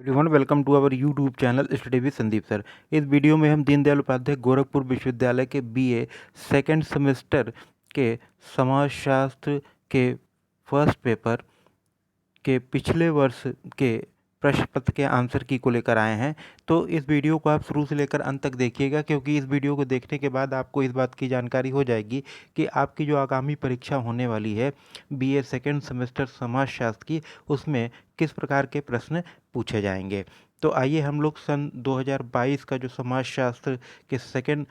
Everyone welcome to our YouTube channel study with Sandeep sir. इस video में हम दीनदयाल उपाध्याय गोरखपुर विश्वविद्यालय के बीए सेकेंड सेमेस्टर के समाजशास्त्र के फर्स्ट पेपर के पिछले वर्ष के प्रश्न पत्र के आंसर की को लेकर आए हैं। तो इस वीडियो को आप शुरू से लेकर अंत तक देखिएगा, क्योंकि इस वीडियो को देखने के बाद आपको इस बात की जानकारी हो जाएगी कि आपकी जो आगामी परीक्षा होने वाली है बीए सेकेंड सेमेस्टर समाजशास्त्र की, उसमें किस प्रकार के प्रश्न पूछे जाएंगे। तो आइए हम लोग सन 2022 का जो समाजशास्त्र के सेकेंड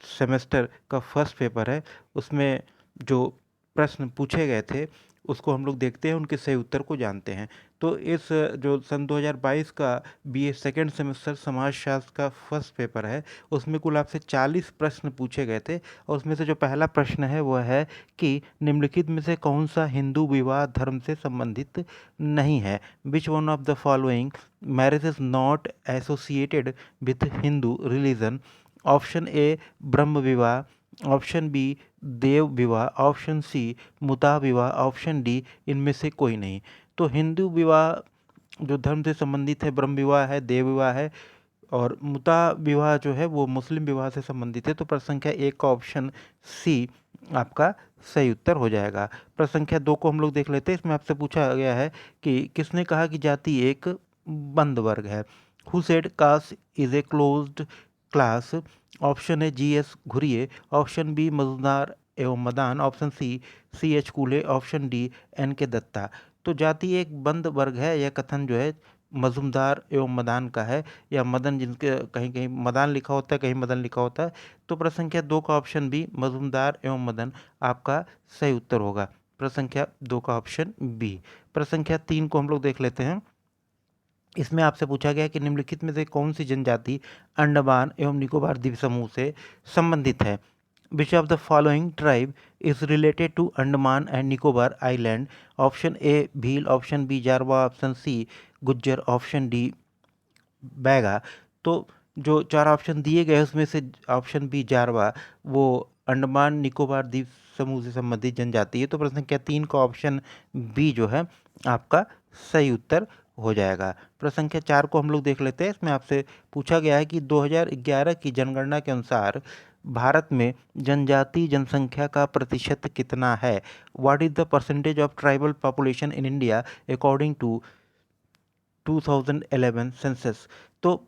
सेमेस्टर का फर्स्ट पेपर है उसमें जो प्रश्न पूछे गए थे उसको हम लोग देखते हैं, उनके सही उत्तर को जानते हैं। तो इस जो सन 2022 का बीए सेकेंड सेमेस्टर समाजशास्त्र का फर्स्ट पेपर है उसमें कुल आपसे 40 प्रश्न पूछे गए थे, और उसमें से जो पहला प्रश्न है वह है कि निम्नलिखित में से कौन सा हिंदू विवाह धर्म से संबंधित नहीं है। Which one of the following marriage is not associated with Hindu religion. Option A ब्रह्म विवाह, ऑप्शन बी देव विवाह, ऑप्शन सी मुता विवाह, ऑप्शन डी इनमें से कोई नहीं। तो हिंदू विवाह जो धर्म से संबंधित है ब्रह्म विवाह है, देव विवाह है, और मुता विवाह जो है वो मुस्लिम विवाह से संबंधित है। तो प्रश्न संख्या एक का ऑप्शन सी आपका सही उत्तर हो जाएगा। प्रश्न संख्या दो को हम लोग देख लेते हैं। इसमें आपसे पूछा गया है कि किसने कहा कि जाति एक बंद वर्ग है। Who said caste is a closed class. Option है G S Ghurye, option B Majumdar एवं Madan, option C H Cooley, option D N K Datta. तो जाति एक बंद वर्ग है, यह कथन जो है मजुमदार एवं मदान का है, या मदन, जिनके कहीं कहीं मदान लिखा होता है कहीं मदन लिखा होता है। तो प्रश्न संख्या दो का ऑप्शन बी मजुमदार एवं मदन आपका सही उत्तर होगा। प्रश्न संख्या दो का ऑप्शन बी। प्रश्न संख्या तीन को हम लोग देख लेते हैं। इसमें आपसे पूछा गया कि निम्नलिखित में से कौन सी जनजाति अंडमान एवं निकोबार द्वीप समूह से संबंधित है। Which of the following tribe is related to Andaman and Nicobar island. Option A Bhil, option B Jarawa, option C Gujjar, option D Baiga. तो जो चार ऑप्शन दिए गए उसमें से ऑप्शन बी जारवा वो अंडमान निकोबार द्वीप समूह से संबंधित जनजाति है। तो प्रश्न संख्या तीन का ऑप्शन बी जो है आपका सही उत्तर हो जाएगा। प्रश्न संख्या चार को हम लोग देख लेते हैं। इसमें आपसे पूछा गया है कि 2011 की जनगणना के अनुसार भारत में जनजाति जनसंख्या का प्रतिशत कितना है। What is the percentage of tribal population in India according to 2011 census. तो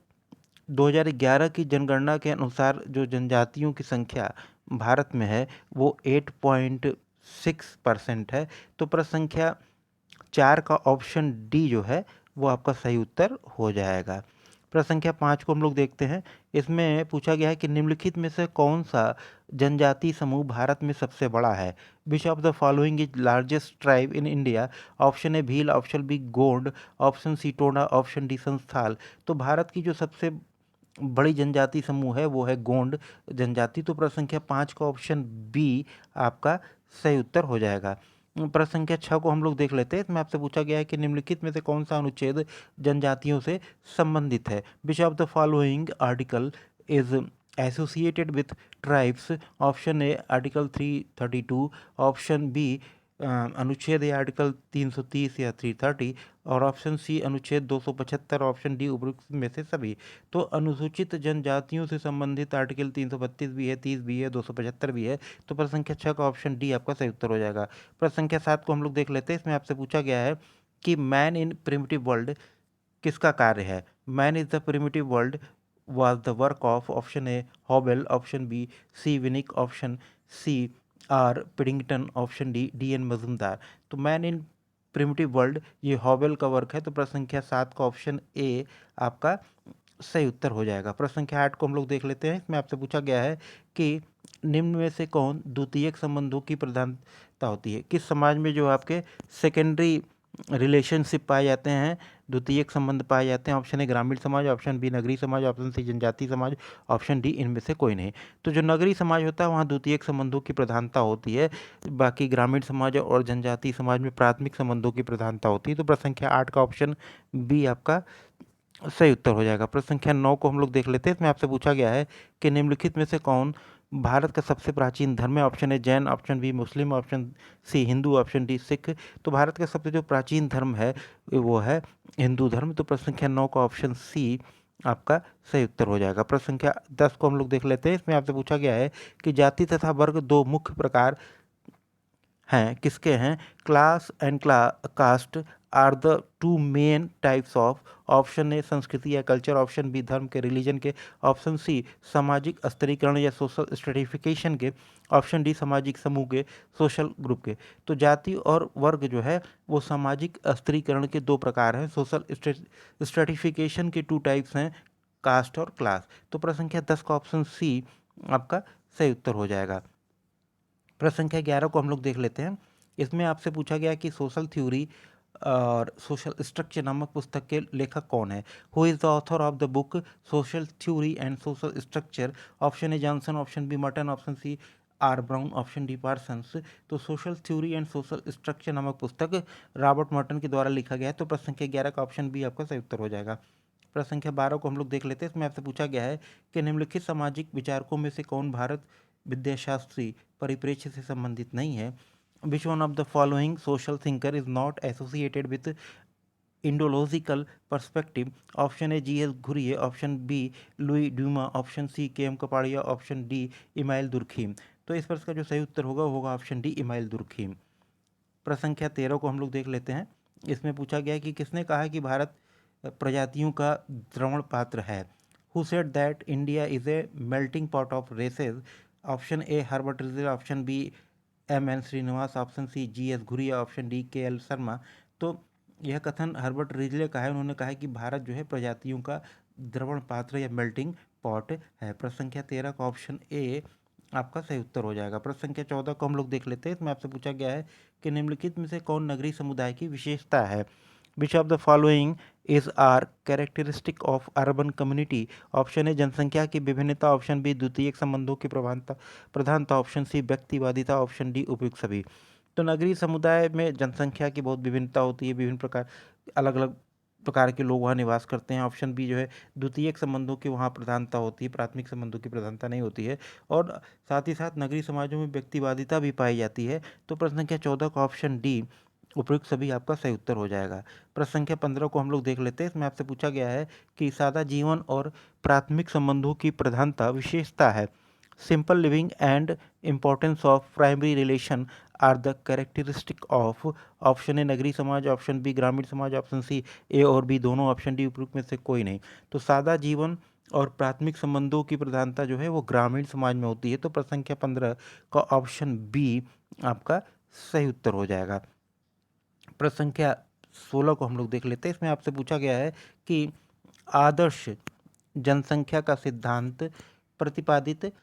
2011 की जनगणना के अनुसार जो जनजातियों की संख्या भारत में है वो 8.6% है। तो प्रश्न संख्या चार का ऑप्शन डी जो है वो आपका सही उत्तर हो जाएगा। प्रश्न संख्या पाँच को हम लोग देखते हैं। इसमें पूछा गया है कि निम्नलिखित में से कौन सा जनजाति समूह भारत में सबसे बड़ा है। Which of the following is largest tribe in India. Option A Bhil, option B Gond, option C Toda, option D Santhal. तो भारत की जो सबसे बड़ी जनजाति समूह है वो है गोंड जनजाति। तो प्रश्न संख्या पाँच का ऑप्शन बी आपका सही उत्तर हो जाएगा। प्रश्न संख्या छः को हम लोग देख लेते हैं। इसमें आपसे पूछा गया है कि निम्नलिखित में से कौन सा अनुच्छेद जनजातियों से संबंधित है। Which of the following article is associated with tribes. Option A article 332, option B अनुच्छेद या आर्टिकल 330 या 330, और ऑप्शन सी अनुच्छेद 275, ऑप्शन डी उपरोक्त में से सभी। तो अनुसूचित जनजातियों से संबंधित आर्टिकल 332 भी है, 30 भी है, 275 भी है। तो प्रश्न संख्या छः का ऑप्शन डी आपका सही उत्तर हो जाएगा। प्रश्न संख्या सात को हम लोग देख लेते हैं। इसमें आपसे पूछा गया है कि मैन इन प्रिमिटिव वर्ल्ड किसका कार्य है। Man is the primitive world was the work of option A Hoebel, option B C Winick, option C R Piddington, option D D N Majumdar. तो मैन इन प्रिमिटिव वर्ल्ड ये हॉबेल का work है। तो प्रश्न संख्या सात का ऑप्शन ए आपका सही उत्तर हो जाएगा। प्रश्न संख्या आठ को हम लोग देख लेते हैं। इसमें आपसे पूछा गया है कि निम्न में से कौन द्वितीयक संबंधों की प्रधानता होती है। किस समाज में जो आपके सेकेंडरी रिलेशनशिप पाए जाते हैं, द्वितीयक संबंध पाए जाते हैं। ऑप्शन ए ग्रामीण समाज, ऑप्शन बी नगरीय समाज, ऑप्शन सी जनजातीय समाज, ऑप्शन डी इनमें से कोई नहीं। तो जो नगरीय समाज होता है वहाँ द्वितीयक संबंधों की प्रधानता होती है, बाकी ग्रामीण समाज और जनजातीय समाज में प्राथमिक संबंधों की प्रधानता होती है। तो प्रश्न संख्या आठ का ऑप्शन बी आपका सही उत्तर हो जाएगा। प्रश्न संख्या नौ को हम लोग देख लेते हैं। इसमें आपसे पूछा गया है कि निम्नलिखित में से कौन भारत का सबसे प्राचीन धर्म है? Option A Jain, option B मुस्लिम, option C Hindu, option D Sikh. तो भारत का सबसे जो प्राचीन धर्म है वो है हिंदू धर्म। तो प्रश्न संख्या 9 का ऑप्शन सी आपका सही उत्तर हो जाएगा। प्रश्न संख्या 10 को हम लोग देख लेते हैं। इसमें आपसे पूछा गया है कि जाति तथा वर्ग दो मुख्य प्रकार हैं, किसके हैं? Class and caste are the two main types of. Option A संस्कृति या कल्चर, ऑप्शन बी धर्म के रिलीजन के, ऑप्शन सी सामाजिक स्तरीकरण या सोशल स्ट्रेटिफिकेशन के, ऑप्शन डी सामाजिक समूह के, सोशल ग्रुप के। तो जाति और वर्ग जो है वो सामाजिक स्तरीकरण के दो प्रकार हैं, सोशल स्ट्रेटिफिकेशन के टू टाइप्स हैं, कास्ट और क्लास। तो प्रश्न संख्या 10 का ऑप्शन सी आपका सही उत्तर हो जाएगा। प्रश्न संख्या 11 को हम लोग देख लेते हैं। इसमें आपसे पूछा गया कि सोशल थ्योरी और सोशल स्ट्रक्चर नामक पुस्तक के लेखक कौन है? Who is the author of the book social theory and social structure? Option A Johnson, option B Merton, option C R Brown, option D Parsons. तो social theory and social structure नामक पुस्तक Robert Merton के द्वारा लिखा गया है। तो प्रश्न संख्या 11 का ऑप्शन बी आपका सही उत्तर हो जाएगा। प्रश्न संख्या 12 को हम लोग देख लेते हैं। इसमें आपसे पूछा गया है कि निम्नलिखित सामाजिक विचारकों में से कौन भारत विद्याशास्त्री परिप्रेक्ष्य से संबंधित नहीं है? Which one of the following social thinker is not associated with Indological perspective? Option A G S Ghurye, option B Louis Dumont, option C K M Kapadia, option D Emile Durkheim. तो इस प्रश्न का जो सही उत्तर होगा वो होगा ऑप्शन डी इमाइल दुर्खीम। प्रश्न संख्या 13 को हम लोग देख लेते हैं। इसमें पूछा गया है कि किसने कहा है कि भारत प्रजातियों का द्रवण पात्र है? Who said that India is a melting pot of races? Option A Herbert Risley, option B M N Srinivas, option C G S Ghurye, option D K L Sharma. तो यह कथन हर्बर्ट रिजले का है। उन्होंने कहा है कि भारत जो है प्रजातियों का द्रवण पात्र या मेल्टिंग पॉट है। प्रश्न संख्या 13 का ऑप्शन ए आपका सही उत्तर हो जाएगा। प्रश्न संख्या 14 को हम लोग देख लेते हैं। इसमें आपसे पूछा गया है कि निम्नलिखित में से कौन नगरीय समुदाय की विशेषता है? Which of the following is are characteristic of urban community? Option A जनसंख्या की विभिन्नता, ऑप्शन बी द्वितीयक संबंधों की प्रधानता, ऑप्शन सी व्यक्तिवादिता, ऑप्शन डी उपयुक्त सभी। तो नगरीय समुदाय में जनसंख्या की बहुत विभिन्नता होती है, विभिन्न प्रकार अलग अलग प्रकार के लोग वहाँ निवास करते हैं। ऑप्शन बी जो है द्वितीयक संबंधों की वहाँ प्रधानता होती है, प्राथमिक संबंधों की प्रधानता नहीं होती है। और साथ ही साथ नगरीय समाजों में व्यक्तिवादिता भी पाई जाती है। तो प्रश्न संख्या 14 का ऑप्शन डी उपयुक्त सभी आपका सही उत्तर हो जाएगा। प्रश्न संख्या 15 को हम लोग देख लेते हैं। इसमें आपसे पूछा गया है कि सादा जीवन और प्राथमिक संबंधों की प्रधानता विशेषता है। Simple living and importance of primary relation are the characteristic of. Option A नगरीय समाज, ऑप्शन बी ग्रामीण समाज, ऑप्शन सी ए और बी दोनों, ऑप्शन डी उपयुक्त में से कोई नहीं। तो सादा जीवन और प्राथमिक संबंधों की प्रधानता जो है वो ग्रामीण समाज में होती है। तो प्रश्न संख्या 15 का ऑप्शन बी आपका सही उत्तर हो जाएगा। प्रश्न संख्या 16 को हम लोग देख लेते हैं। इसमें आपसे पूछा गया है कि आदर्श जनसंख्या का सिद्धांत प्रतिपादित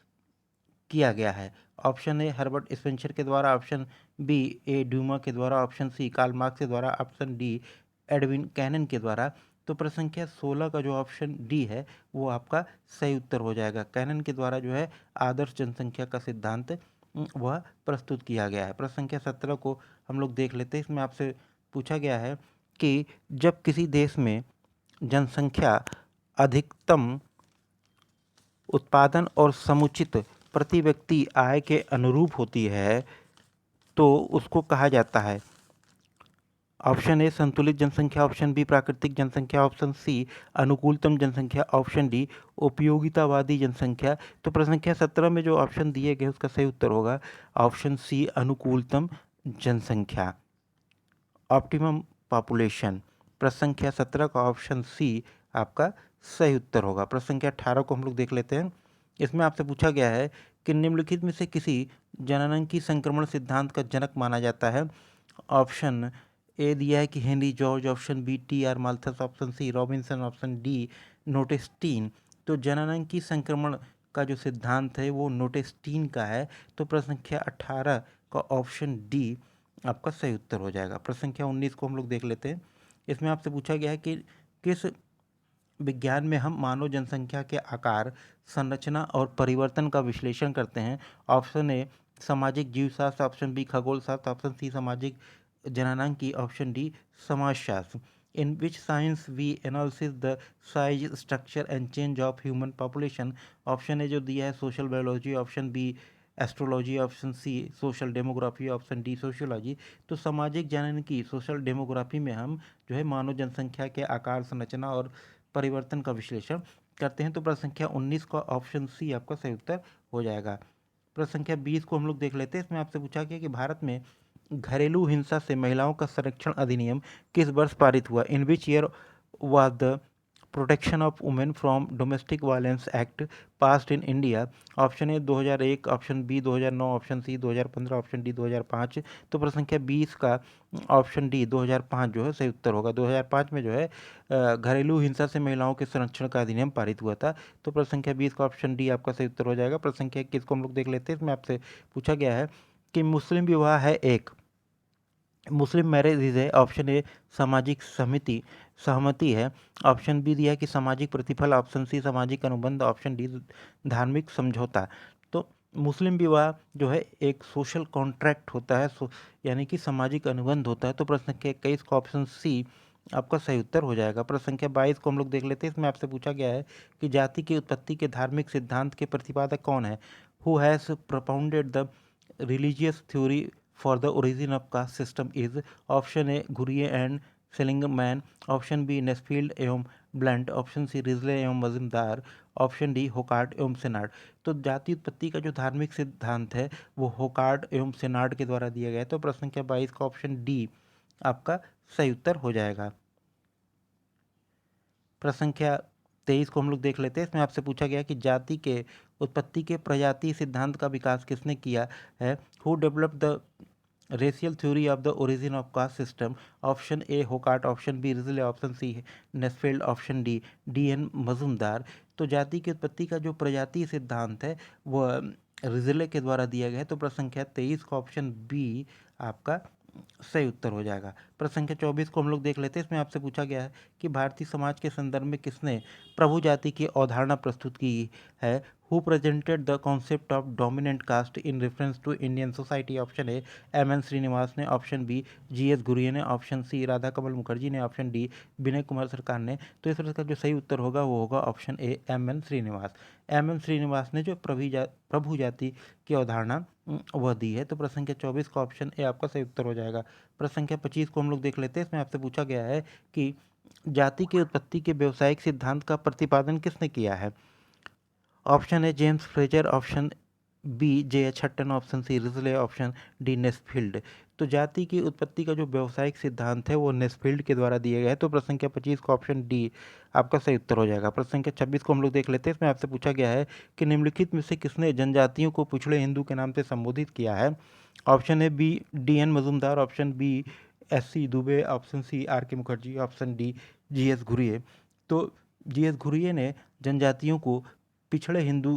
किया गया है। ऑप्शन ए हर्बर्ट स्पेंसर के द्वारा, ऑप्शन बी ए ड्यूमा के द्वारा, ऑप्शन सी कार्ल मार्क्स के द्वारा, ऑप्शन डी एडविन कैनन के द्वारा। तो प्रश्न संख्या 16 का जो ऑप्शन डी है वो आपका सही उत्तर हो जाएगा। कैनन के द्वारा जो है आदर्श जनसंख्या का सिद्धांत वह प्रस्तुत किया गया है। प्रश्न संख्या 17 को हम लोग देख लेते हैं। इसमें आपसे पूछा गया है कि जब किसी देश में जनसंख्या अधिकतम उत्पादन और समुचित प्रति व्यक्ति आय के अनुरूप होती है तो उसको कहा जाता है। ऑप्शन ए संतुलित जनसंख्या, ऑप्शन बी प्राकृतिक जनसंख्या, ऑप्शन सी अनुकूलतम जनसंख्या, ऑप्शन डी उपयोगितावादी जनसंख्या। तो प्रश्न संख्या 17 में जो ऑप्शन दिए गए उसका सही उत्तर होगा ऑप्शन सी अनुकूलतम जनसंख्या, ऑप्टिमम पॉपुलेशन। प्रश्न संख्या 17 का ऑप्शन सी आपका सही उत्तर होगा। प्रश्न संख्या 18 को हम लोग देख लेते हैं। इसमें आपसे पूछा गया है कि निम्नलिखित में से किसी जननांगी संक्रमण सिद्धांत का जनक माना जाता है? ऑप्शन ए दिया है कि Henry George, option B T R Malthus, option C Robinson, option D Notestein. तो जननांगी संक्रमण का जो सिद्धांत है वो नोटेस्टीन का है। तो प्रश्न संख्या 18 का ऑप्शन डी आपका सही उत्तर हो जाएगा। प्रश्न संख्या 19 को हम लोग देख लेते हैं। इसमें आपसे पूछा गया है कि किस विज्ञान में हम मानव जनसंख्या के आकार, संरचना और परिवर्तन का विश्लेषण करते हैं? ऑप्शन ए सामाजिक जीवशास्त्र, ऑप्शन बी खगोल शास्त्र, ऑप्शन सी सामाजिक जननांकी, ऑप्शन डी समाजशास्त्र। In which science we analysis the size structure and change of human population. Option A जो दिया है social biology, option B astrology, option C social demography, option D sociology. तो सामाजिक जनन social demography में हम जो है मानव जनसंख्या के आकार, संरचना और परिवर्तन का विश्लेषण करते हैं। तो प्रश्न संख्या 19 का ऑप्शन सी आपका सही उत्तर हो जाएगा। प्रश्न संख्या 20 को हम लोग देख लेते हैं। इसमें आपसे पूछा गया कि भारत में घरेलू हिंसा से महिलाओं का संरक्षण अधिनियम किस वर्ष पारित हुआ। In which year was the protection of women from domestic violence act passed in India. Option A 2001, option B 2009, option C 2015, option D 2005। तो प्रश्न संख्या 20 का ऑप्शन डी 2005 जो है सही उत्तर होगा। 2005 में जो है घरेलू हिंसा से महिलाओं के संरक्षण का अधिनियम पारित हुआ था। तो प्रश्न संख्या 20 का ऑप्शन डी आपका सही उत्तर हो जाएगा। प्रश्न संख्या 21 को हम लोग देख लेते हैं। इसमें आपसे पूछा गया है कि मुस्लिम विवाह है एक, मुस्लिम मैरिज इज है। ऑप्शन ए सामाजिक समिति सहमति है, ऑप्शन बी दिया है कि सामाजिक प्रतिफल, ऑप्शन सी सामाजिक अनुबंध, ऑप्शन डी धार्मिक समझौता। तो मुस्लिम विवाह जो है एक सोशल कॉन्ट्रैक्ट होता है, यानी कि सामाजिक अनुबंध होता है। तो प्रश्न संख्या 21 का ऑप्शन सी आपका सही उत्तर हो जाएगा। प्रश्न संख्या 22 को हम लोग देख लेते हैं। इसमें आपसे पूछा गया है कि जाति की उत्पत्ति के धार्मिक सिद्धांत के प्रतिपादक कौन है। Who has propounded the religious theory for the origin of caste system is। Option A Ghurye and Seligman, option B Nesfield एवं ब्लंट, ऑप्शन सी रिजले एवं मजिमदार, ऑप्शन डी होकार्ट एवं सेनार्ड। तो जाति उत्पत्ति का जो धार्मिक सिद्धांत है वो होकार्ट एवं सेनार्ड के द्वारा दिया गया है। तो प्रश्न संख्या 22 का ऑप्शन डी आपका सही उत्तर हो जाएगा। प्रश्न संख्या 23 को हम लोग देख लेते हैं। इसमें आपसे पूछा गया कि जाति के उत्पत्ति के प्रजाति सिद्धांत का विकास किसने किया है। Who develop the racial theory of the origin of caste system. Option A Hocart, option B Risley, option C Nesfield, option D D N. Majumdar. तो जाति की उत्पत्ति का जो प्रजाति सिद्धांत है वह रिजले के द्वारा दिया गया है। तो प्रश्न संख्या 23 का ऑप्शन बी आपका सही उत्तर हो जाएगा। प्रश्न संख्या 24 को हम लोग देख लेते हैं। इसमें आपसे पूछा गया है कि भारतीय समाज के संदर्भ में किसने प्रभु जाति की अवधारणा प्रस्तुत की है। Who presented the concept of dominant caste in reference to Indian society. Option A M N. Srinivas ने, ऑप्शन बी जी.एस. घुरिये ने, ऑप्शन सी राधा कमल मुखर्जी ने, ऑप्शन डी विनय कुमार सरकार ने। तो इस तरह का जो सही उत्तर होगा वो होगा option A M N. Srinivas. M N. Srinivas ने जो प्रभु जाति की अवधारणा वह दी है। तो प्रश्न संख्या 24 का ऑप्शन ए आपका सही उत्तर हो जाएगा। प्रश्न संख्या 25 को हम लोग देख लेते हैं। इसमें आपसे पूछा गया है कि जाति की उत्पत्ति के व्यावसायिक सिद्धांत का प्रतिपादन किसने किया है। Option A James Frazer, option B J H. Hutton, option C Risley, option D Nesfield. तो जाति की उत्पत्ति का जो व्यावसायिक सिद्धांत है वो नेस्फील्ड के द्वारा दिया गया है। तो प्रश्न संख्या 25 का ऑप्शन डी आपका सही उत्तर हो जाएगा। प्रश्न संख्या 26 को हम लोग देख लेते हैं। इसमें आपसे पूछा गया है कि निम्नलिखित में से किसने जनजातियों को पिछड़े हिंदू के नाम से संबोधित किया है। Option A B D N. Majumdar, option B S C. Dube, option C R K. Mukherjee, option D G S. Ghurye. तो जी.एस. घुरिये ने जनजातियों को पिछड़े हिंदू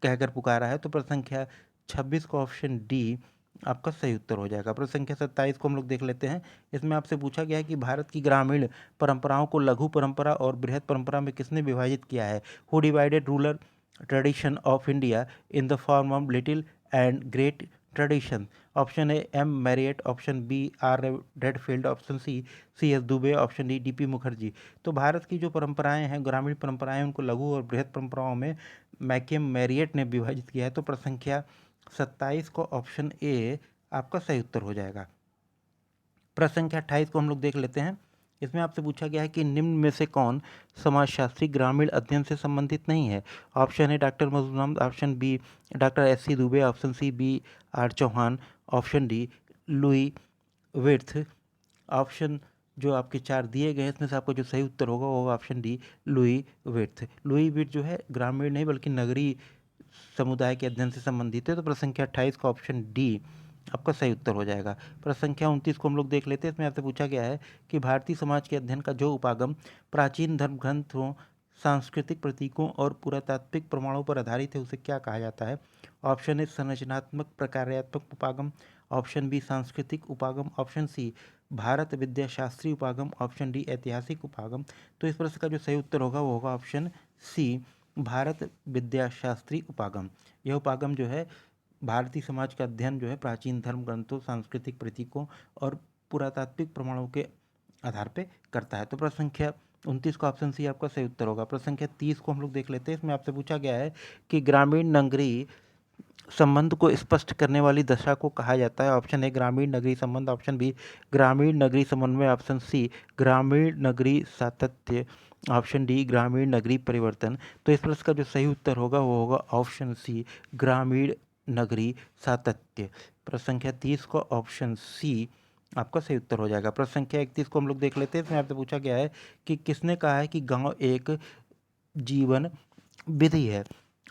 कहकर पुकारा है। तो प्रश्न संख्या 26 का ऑप्शन डी आपका सही उत्तर हो जाएगा। प्रश्न संख्या 27 को हम लोग देख लेते हैं। इसमें आपसे पूछा गया है कि भारत की ग्रामीण परंपराओं को लघु परंपरा और बृहद परंपरा में किसने विभाजित किया है। Who divided rural tradition of India in the form of little and great tradition. Option A M Marriott, option B R Redfield, option C S Dube, option D D P. Mukherjee. तो भारत की जो परंपराएं हैं, ग्रामीण परंपराएं, उनको लघु और बृहद परंपराओं में मैकियम मैरियट ने विभाजित किया है। तो प्रश्न संख्या 27 को ऑप्शन ए आपका सही उत्तर हो जाएगा। प्रश्न संख्या 28 को हम लोग देख लेते हैं। इसमें आपसे पूछा गया है कि निम्न में से कौन समाजशास्त्री ग्रामीण अध्ययन से संबंधित नहीं है। Option A doctor Majumdar, option B doctor S C. Dube, option C B R Chauhan, option D Louis Wirth. Option जो आपके चार दिए गए हैं इसमें से आपका जो सही उत्तर होगा वो होगा ऑप्शन डी लुई विर्थ। लुई विर्थ जो है ग्रामीण नहीं बल्कि नगरीय समुदाय के अध्ययन से संबंधित है। तो प्रश्न संख्या 28 का ऑप्शन डी आपका सही उत्तर हो जाएगा। प्रश्न संख्या 29 को हम लोग देख लेते हैं। इसमें आपसे पूछा गया है कि भारतीय समाज के अध्ययन का जो उपागम प्राचीन धर्म ग्रंथों, सांस्कृतिक प्रतीकों और पुरातात्विक प्रमाणों पर आधारित है उसे क्या कहा जाता है। ऑप्शन ए संरचनात्मक प्रकार्यात्मक उपागम, ऑप्शन बी सांस्कृतिक उपागम, ऑप्शन सी भारत विद्याशास्त्री उपागम, ऑप्शन डी ऐतिहासिक उपागम। तो इस प्रश्न का जो सही उत्तर होगा वो होगा ऑप्शन सी भारत विद्याशास्त्री उपागम। यह उपागम जो है भारतीय समाज का अध्ययन जो है प्राचीन धर्म ग्रंथों, सांस्कृतिक प्रतीकों और पुरातात्विक प्रमाणों के आधार पे करता है। तो प्रश्न संख्या 29 का ऑप्शन सी आपका सही उत्तर होगा। प्रश्न संख्या 30 को हम लोग देख लेते हैं। इसमें आपसे पूछा गया है कि ग्रामीण नगरीय संबंध को स्पष्ट करने वाली दशा को कहा जाता है। ऑप्शन ए ग्रामीण नगरीय संबंध, ऑप्शन बी ग्रामीण नगरीय समन्वय, ऑप्शन सी ग्रामीण नगरीय सातत्य, ऑप्शन डी ग्रामीण नगरीय परिवर्तन। तो इस प्रश्न का जो सही उत्तर होगा वो होगा ऑप्शन सी ग्रामीण नगरीय सातत्य। प्रश्न संख्या 30 को ऑप्शन सी आपका सही उत्तर हो जाएगा। प्रश्न संख्या 31 को हम लोग देख लेते हैं। इसमें आपसे पूछा गया है कि किसने कहा है कि गांव एक जीवन विधि है।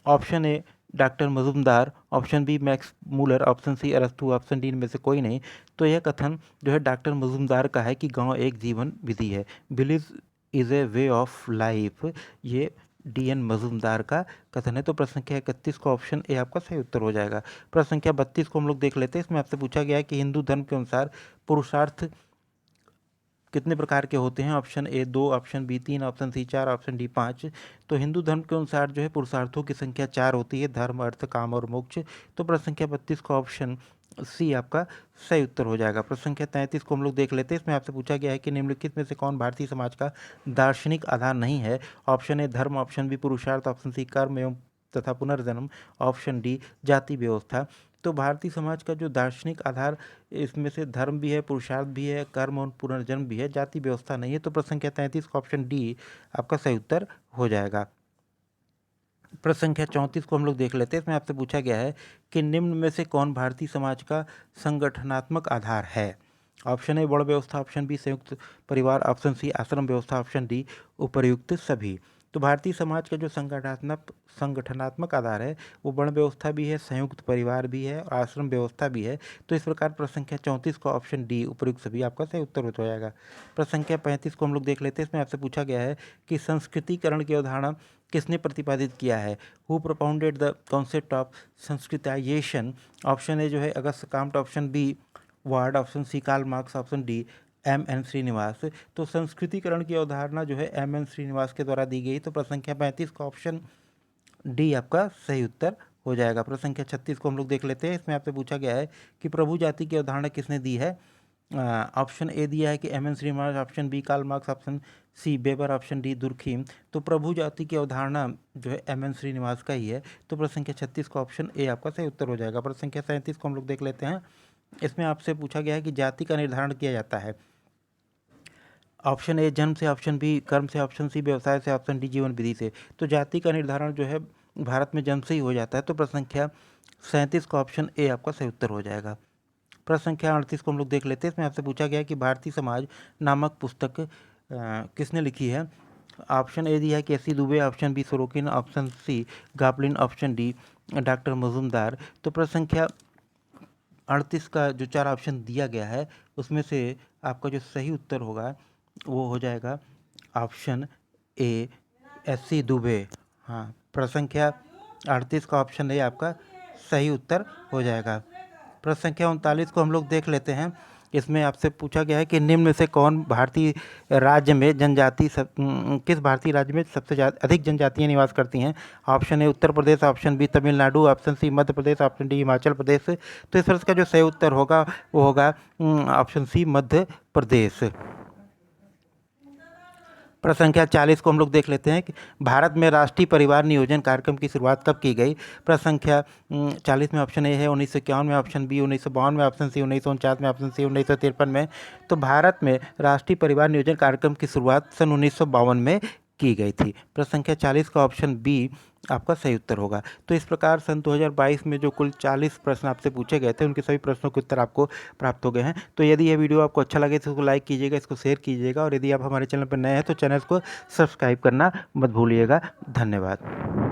Option A doctor Majumdar, option B Max Muller, option C अरस्तु, ऑप्शन डी इनमें से कोई नहीं। तो यह कथन जो है डॉक्टर मजुमदार का है कि गांव एक जीवन विधि है, village is a way of life, ये डी.एन. मजुमदार का कथन है। तो प्रश्न संख्या 31 का ऑप्शन ए आपका सही उत्तर हो जाएगा। प्रश्न संख्या 32 को हम लोग देख लेते हैं। इसमें आपसे पूछा गया है कि हिंदू धर्म के अनुसार पुरुषार्थ कितने प्रकार के होते हैं। Option A 2, option B 3, option C 4, option D 5। तो हिंदू धर्म के अनुसार जो है पुरुषार्थों की संख्या 4 होती है, धर्म, अर्थ, काम और मोक्ष। तो प्रश्न संख्या 32 का ऑप्शन सी आपका सही उत्तर हो जाएगा। प्रश्न संख्या 33 को हम लोग देख लेते हैं। इसमें आपसे पूछा गया है कि निम्नलिखित में से कौन भारतीय समाज का दार्शनिक आधार नहीं है। ऑप्शन ए धर्म, ऑप्शन बी पुरुषार्थ, ऑप्शन सी कर्म एवं तथा पुनर्जन्म, ऑप्शन डी जाति व्यवस्था। तो भारतीय समाज का जो दार्शनिक आधार, इसमें से धर्म भी है, पुरुषार्थ भी है, कर्म और पुनर्जन्म भी है, जाति व्यवस्था नहीं है। तो प्रश्न संख्या 33 का ऑप्शन डी आपका सही उत्तर हो जाएगा। प्रश्न संख्या 34 को हम लोग देख लेते हैं। इसमें आपसे पूछा गया है कि निम्न में से कौन भारतीय समाज का संगठनात्मक आधार है। ऑप्शन ए वर्ण व्यवस्था, ऑप्शन बी संयुक्त परिवार, ऑप्शन सी आश्रम व्यवस्था, ऑप्शन डी उपर्युक्त सभी। तो भारतीय समाज का जो संगठनात्मक आधार है वो वर्ण व्यवस्था भी है, संयुक्त परिवार भी है और आश्रम व्यवस्था भी है। तो इस प्रकार प्रश्न संख्या 34 का ऑप्शन डी उपर्युक्त सभी आपका सही उत्तर हो जाएगा। प्रश्न संख्या 35 को हम लोग देख लेते हैं। इसमें आपसे पूछा गया है कि संस्कृतिकरण की अवधारणा किसने प्रतिपादित किया है। Who propounded the concept of Sanskritization. Option A जो है Auguste Comte, option B Ward, option C Karl Marx, option D M.N. Srinivas. तो संस्कृतिकरण की अवधारणा जो है M.N. श्रीनिवास के द्वारा दी गई। तो प्रश्न संख्या 35 का ऑप्शन डी आपका सही उत्तर हो जाएगा। प्रश्न संख्या 36 को हम लोग देख लेते हैं। इसमें आपसे पूछा गया है कि प्रभु जाति की अवधारणा किसने दी है। ऑप्शन ए दिया है कि M.N. Srinivas, option B Karl Marx, option C Weber, option D Durkheim. तो प्रभु जाति की अवधारणा जो है M.N. श्रीनिवास का ही है। तो प्रश्न संख्या 36 का ऑप्शन ए आपका सही उत्तर हो जाएगा। प्रश्न संख्या 37 को हम लोग देख लेते हैं। इसमें आपसे पूछा गया है कि जाति का निर्धारण किया जाता है। ऑप्शन ए जन्म से, ऑप्शन बी कर्म से, ऑप्शन सी व्यवसाय से, ऑप्शन डी जीवन विधि से। तो जाति का निर्धारण जो है भारत में जन्म से ही हो जाता है। तो प्रश्न संख्या 37 का ऑप्शन ए आपका सही उत्तर हो जाएगा। प्रश्न संख्या 38 को हम लोग देख लेते हैं। इसमें आपसे पूछा गया है कि भारतीय समाज नामक पुस्तक किसने लिखी है। ऑप्शन ए दिया है कि S C Dube, option B Sorokin, option C Galpin, option D doctor Majumdar. तो प्रश्न संख्या 38 का जो 4 ऑप्शन दिया गया है उसमें से आपका जो सही उत्तर होगा वो हो जाएगा option A S C Dube. हाँ, प्रश्न संख्या 38 का ऑप्शन ए आपका सही उत्तर हो जाएगा। प्रश्न संख्या 39 को हम लोग देख लेते हैं। इसमें आपसे पूछा गया है कि निम्न में से कौन भारतीय राज्य में किस भारतीय राज्य में सबसे ज़्यादा अधिक जनजातियाँ निवास करती हैं। Option A Uttar Pradesh, option B Tamil Nadu, option C Madhya Pradesh, option D Himachal Pradesh. तो इस प्रश्न का जो सही उत्तर होगा वो होगा ऑप्शन सी मध्य प्रदेश। प्रश्न संख्या 40 को हम लोग देख लेते हैं कि भारत में राष्ट्रीय परिवार नियोजन कार्यक्रम की शुरुआत कब की गई। प्रश्न संख्या 40 में ऑप्शन ए है 1951 में, ऑप्शन बी 1952 में, ऑप्शन सी 1949 में, ऑप्शन सी 1953 में। तो भारत में राष्ट्रीय परिवार नियोजन कार्यक्रम की शुरुआत सन 1952 में की गई थी। प्रश्न संख्या 40 का ऑप्शन बी आपका सही उत्तर होगा। तो इस प्रकार सन 2022 में जो कुल 40 प्रश्न आपसे पूछे गए थे उनके सभी प्रश्नों के उत्तर आपको प्राप्त हो गए हैं। तो यदि यह वीडियो आपको अच्छा लगे तो इसको लाइक कीजिएगा, इसको शेयर कीजिएगा और यदि आप हमारे चैनल पर नए हैं तो चैनल को सब्सक्राइब करना मत भूलिएगा। धन्यवाद।